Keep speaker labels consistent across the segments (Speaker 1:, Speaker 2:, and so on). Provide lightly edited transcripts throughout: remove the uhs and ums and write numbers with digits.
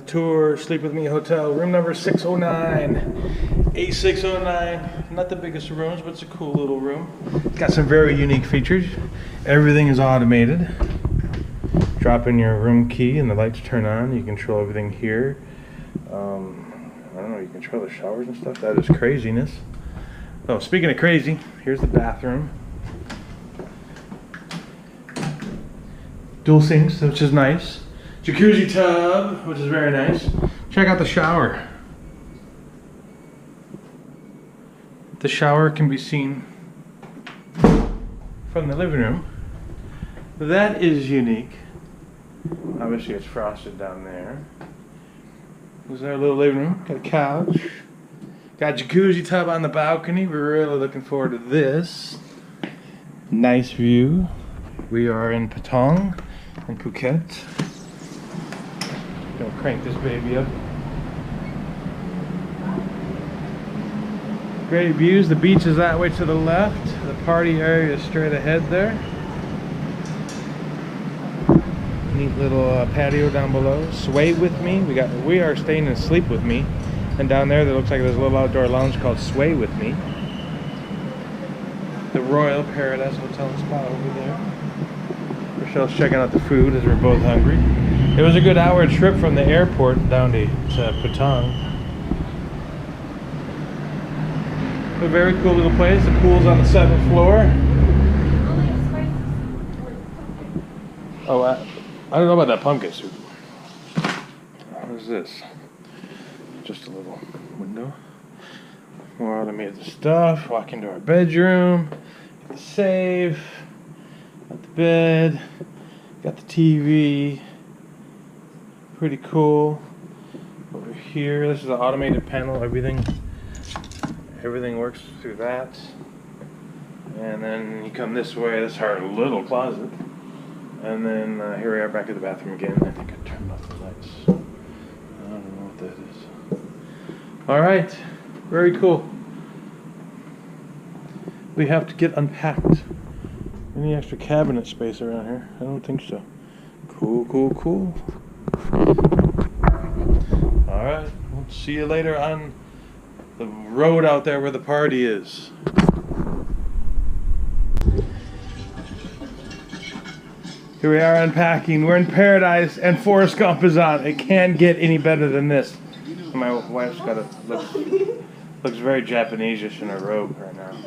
Speaker 1: tour, sleep with me hotel, room number 609, A609. Not the biggest of rooms, but it's a cool little room. It's got some very unique features. Everything is automated. Drop in your room key and the lights turn on. You control everything here. I don't know, you control the showers and stuff. That is craziness. Oh, speaking of crazy, here's the bathroom. Dual sinks, which is nice. Jacuzzi tub, which is very nice. Check out the shower. The shower can be seen from the living room. That is unique. Obviously it's frosted down there. This is our little living room. Got a couch. Got a jacuzzi tub on the balcony. We're really looking forward to this. Nice view. We are in Patong in Phuket. Gonna crank this baby up. Great views. The beach is that way to the left. The party area is straight ahead there. Neat little patio down below. Sway with me. We are staying in Sleep with Me, and down there looks like there's a little outdoor lounge called Sway with Me. The Royal Paradise Hotel and Spa over there. Rochelle's checking out the food as we're both hungry. It was a good hour trip from the airport down to Patong. A very cool little place. The pool's on the 7th floor. Oh, I don't know about that pumpkin soup. What is this? Just a little window. More automated stuff. Walk into our bedroom. Got the safe. Got the bed. Got the TV. Pretty cool. Over here, this is an automated panel. Everything works through that. And then you come this way. This is our little closet. And then here we are back at the bathroom again. I think I turned off the lights. I don't know what that is. Alright, very cool. We have to get unpacked. Any extra cabinet space around here? I don't think so. Cool, cool, cool. Alright, we'll see you later on the road out there where the party is. Here we are unpacking. We're in paradise and Forrest Gump is on. It can't get any better than this. My wife's got looks very Japanese-ish in her robe right now.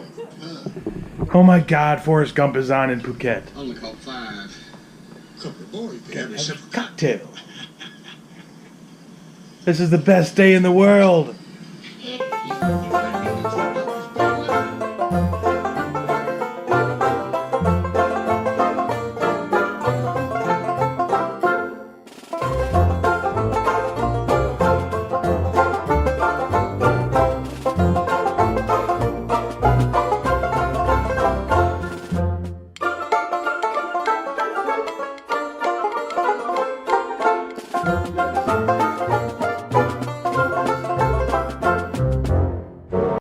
Speaker 1: Oh my God, Forrest Gump is on in Phuket.
Speaker 2: Only called 5.
Speaker 1: Cocktail. This is the best day in the world.